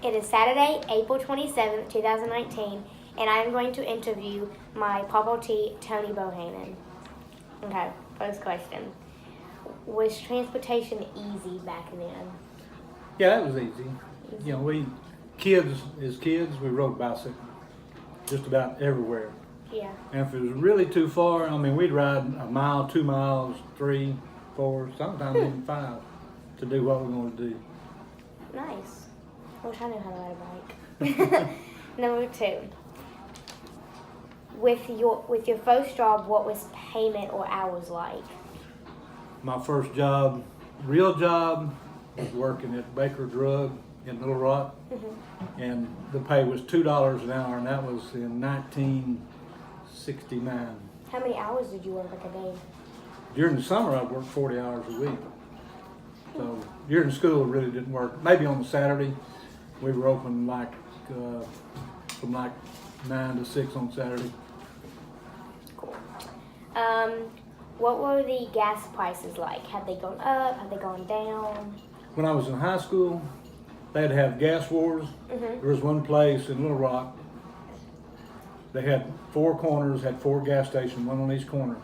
It is Saturday, April 27th, 2019, and I am going to interview my Papa T, Tony Bohannon. Okay, first question. Was transportation easy back then? Yeah, it was easy. You know, as kids, we rode bicycles just about everywhere. Yeah. And if it was really too far, I mean, we'd ride a mile, 2 miles, 3, 4, sometimes even 5 to do what we wanted to do. Nice. I wish I knew how to ride a bike. Number 2. With your first job, what was payment or hours like? My first job, real job, was working at Baker Drug in Little Rock, and the pay was $2 an hour, and that was in 1969. How many hours did you work like a day? During the summer, I'd work 40 hours a week. So during school, it really didn't work. Maybe on the Saturday, we were open from 9 to 6 on Saturday. Cool. What were the gas prices like? Have they gone up? Have they gone down? When I was in high school, they'd have gas wars. There was one place in Little Rock. They had 4 corners, had 4 gas stations, one on each corner.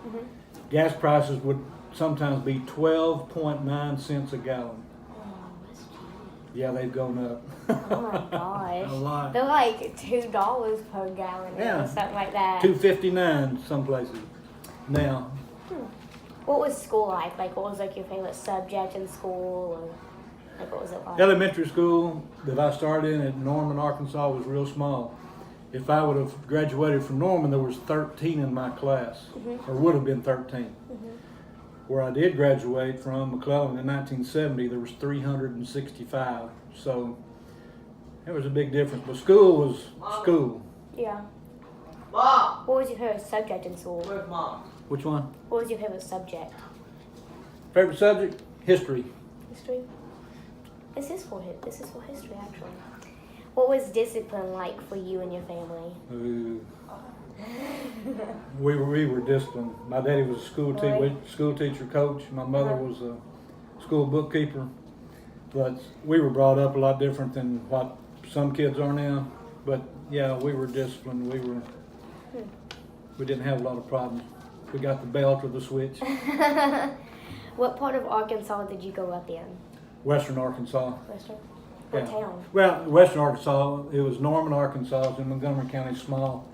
Gas prices would sometimes be 12.9 cents a gallon. Oh, that's cheap. Yeah, they've gone up. Oh my gosh. A lot. They're like $2 per gallon Yeah. or something like that. $2.59 some places. Now, What was school like? Like, what was like your favorite subject in school? Or like, what was it like? elementary school that I started in at Norman, Arkansas was real small. If I would have graduated from Norman, there was 13 in my class, or would have been 13. Where I did graduate from, McClellan, in 1970, there was 365. So it was a big difference. But school was school. Yeah. Mom! What was your favorite subject in school? Where's Mom? Which one? What was your favorite subject? Favorite subject? History. History? This is for history, actually. What was discipline like for you and your family? We were disciplined. My daddy was a school Really? teacher coach. My mother was a school bookkeeper. But we were brought up a lot different than what some kids are now. But yeah, we were disciplined. We didn't have a lot of problems. We got the belt or the switch. What part of Arkansas did you grow up in? Western Arkansas. Western? What Yeah. town? Well, Western Arkansas, it was Norman, Arkansas. It was in Montgomery County, small.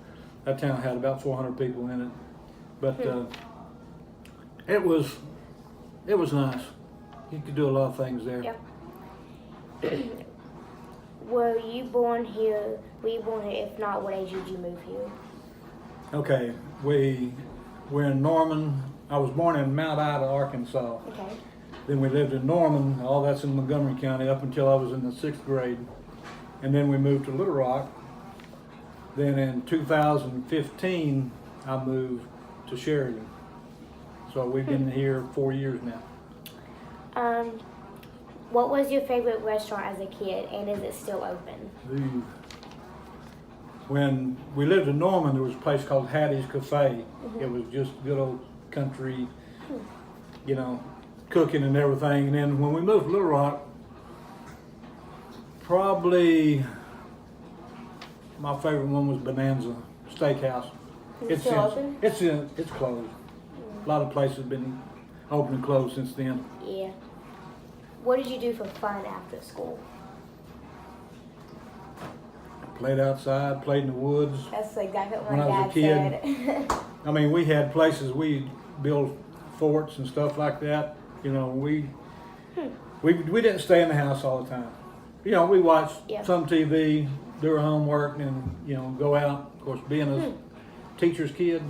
That town had about 400 people in it. But it was nice. You could do a lot of things there. Yep. Were you born here? If not, what age did you move here? Okay, we're in Norman. I was born in Mount Ida, Arkansas. Okay. Then we lived in Norman. All that's in Montgomery County up until I was in the 6th grade. And then we moved to Little Rock. Then in 2015, I moved to Sheridan. So we've been here 4 years now. What was your favorite restaurant as a kid, and is it still open? Ooh. When we lived in Norman, there was a place called Hattie's Cafe. It was just good old country, you know, cooking and everything. And then when we moved to Little Rock, probably my favorite one was Bonanza Steakhouse. Is it still open? It's closed. A lot of places have been open and closed since then. Yeah. What did you do for fun after school? Played outside, played in the woods. That's exactly what When my I was a dad kid. said. I mean, we had places we built forts and stuff like that. You know, we didn't stay in the house all the time. You know, we watched Yeah. some TV, do our homework, and you know, go out. Of course, being a teacher's kid,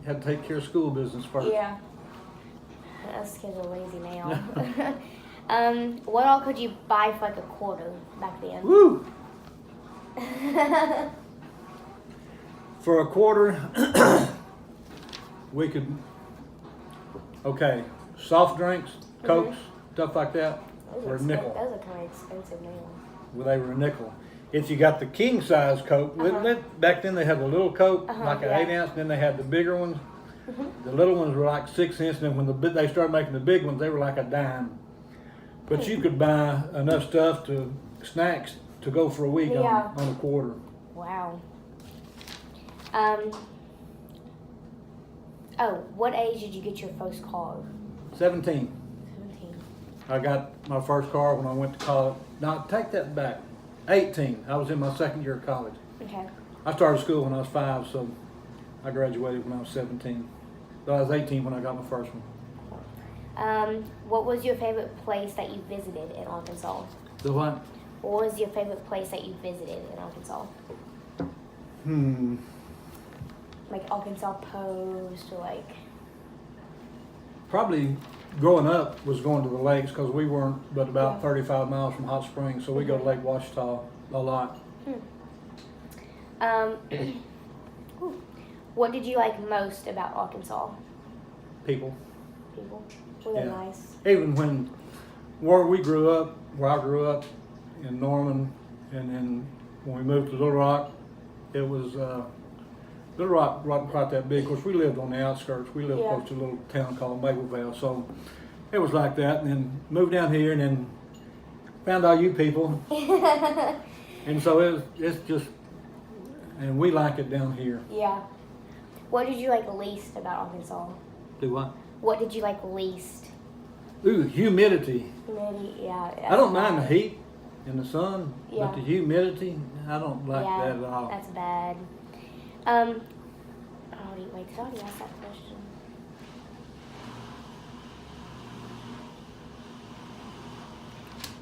had to take care of school business first. Yeah. Us kids are lazy now. What all could you buy for like a quarter back then? Woo! For a quarter, we could. Okay, soft drinks, Cokes, stuff like that, were a nickel. Those are kind of expensive now. Well, they were a nickel. If you got the king size Coke, back then they had the little Coke, like an yeah. 8 ounce, then they had the bigger ones. The little ones were like 6 cents, and then when they started making the big ones, they were like a dime. But you could buy enough stuff to snacks to go for a week Yeah. on a quarter. Wow. Oh, what age did you get your first car? 17. 17. I got my first car when I went to college. Now, take that back. 18. I was in my second year of college. Okay. I started school when I was 5, so I graduated when I was 17. So I was 18 when I got my first one. What was your favorite place that you visited in Arkansas? The what? What was your favorite place that you visited in Arkansas? Like Arkansas Post or like... Probably growing up was going to the lakes because we weren't but about Yeah. 35 miles from Hot Springs, so we go to Lake Ouachita a lot. What did you like most about Arkansas? People. People? Were they Yeah. nice? Even where I grew up in Norman, and then when we moved to Little Rock, it was, Little Rock wasn't quite that big. Of course, we lived on the outskirts. We lived Yeah. close to a little town called Mapleville, so it was like that. And then moved down here and then found all you people. And so it's just, and we like it down here. Yeah. What did you like least about Arkansas? Do what? What did you like least? Ooh, humidity. Humidity, yeah. I don't mind the heat and the sun, Yeah. but the humidity, I don't like Yeah, that at all. that's bad. Wait, did I already ask that question?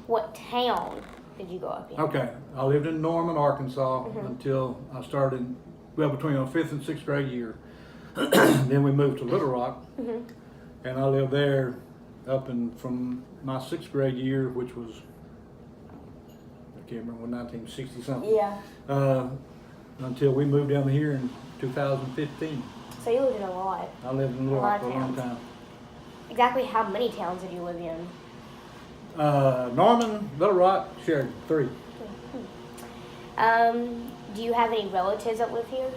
What town did you grow up in? Okay, I lived in Norman, Arkansas Mhm. until I started, between our 5th and 6th grade year. Then we moved to Little Rock, Mhm. and I lived there from my 6th grade year, which was, I can't remember, 1960 something, Yeah. until we moved down here in 2015. So you lived in a lot. I lived in Little A lot Rock of for a long towns. time. Exactly how many towns did you live in? Norman, Little Rock, Sheridan, 3. Do you have any relatives that live here?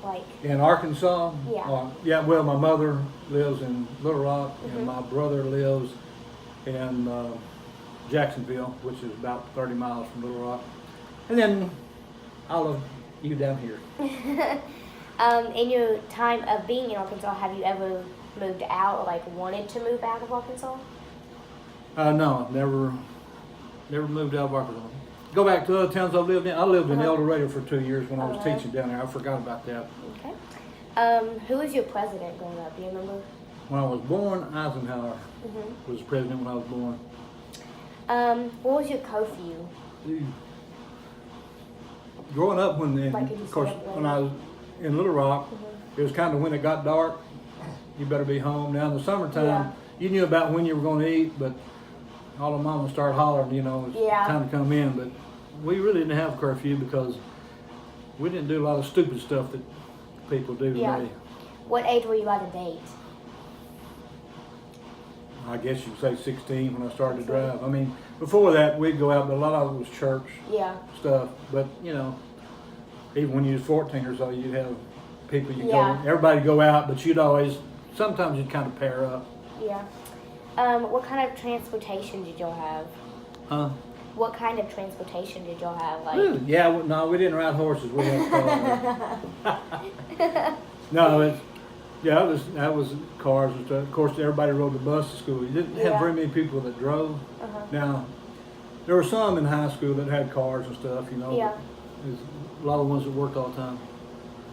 Like, In Arkansas? Yeah. Yeah, well, my mother lives in Little Rock, Mhm. and my brother lives in Jacksonville, which is about 30 miles from Little Rock. And then all of you down here. in your time of being in Arkansas, have you ever moved out or like wanted to move out of Arkansas? No, never moved out of Arkansas. Go back to other towns I lived in. I lived in El Dorado for 2 years when I was Alright. teaching down there. I forgot about that. Okay. Who was your president growing up? Do you remember? When I was born, Eisenhower Mhm. was president when I was born. What was your curfew? Growing up, Like, could you of course, stay up when late? I was in Little Rock, Mhm. it was kind of when it got dark, you better be home. Now in the summertime, Yeah. you knew about when you were going to eat, but all the mamas started hollering, it's Yeah. time to come in. But we really didn't have curfew because we didn't do a lot of stupid stuff that people do Yeah. today. What age were you allowed to date? I guess you could say 16 when I started to drive. I mean, before that, we'd go out, but a lot of it was church Yeah. stuff. But, even when you was 14 or so, you'd have people Yeah. everybody go out, but sometimes you'd kind of pair up. Yeah. What kind of transportation did y'all have? Huh? What kind of transportation did y'all have? Like, Ooh, yeah, no, we didn't ride horses. We had cars. No, that was cars and stuff. Of course, everybody rode the bus to school. You didn't have Yeah. very many people that drove. Uh-huh. Now, there were some in high school that had cars and stuff, but Yeah. there's a lot of ones that worked all the time.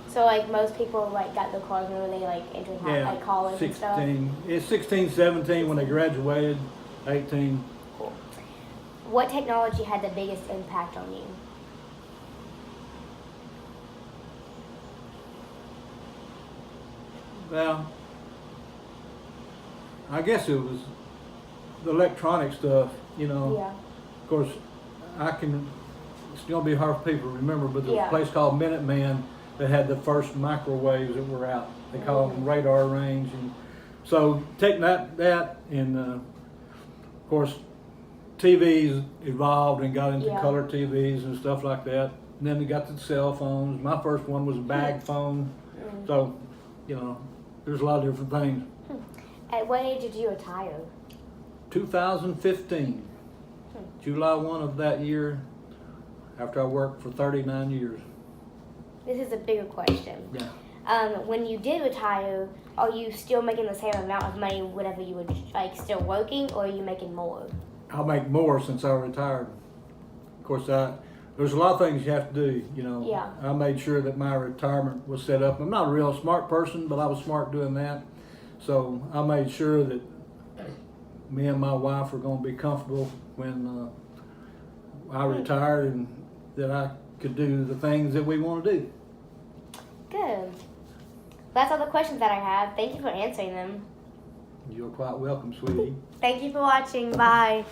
So like most people like got the cars when they like entered like college and stuff. 16. It's 16, 17 when they graduated, 18. Cool. What technology had the biggest impact on you? Well, I guess it was the electronic stuff, Yeah. Of course, it's going to be hard for people to remember, but there's Yeah. a place called Minuteman that had the first microwaves that were out. They call them radar range. And so taking that and, of course, TVs evolved and got into Yeah. color TVs and stuff like that. And then we got the cell phones. My first one was a bag phone. So, there's a lot of different things. At what age did you retire? 2015, July 1 of that year, after I worked for 39 years. This is a bigger question. Yeah. When you did retire, are you still making the same amount of money whenever you were like still working, or are you making more? I'll make more since I retired. Of course, there's a lot of things you have to do, you know. Yeah. I made sure that my retirement was set up. I'm not a real smart person, but I was smart doing that. So I made sure that me and my wife were going to be comfortable when I retired, and that I could do the things that we want to do. Good. That's all the questions that I have. Thank you for answering them. You're quite welcome, sweetie. Thank you for watching. Bye.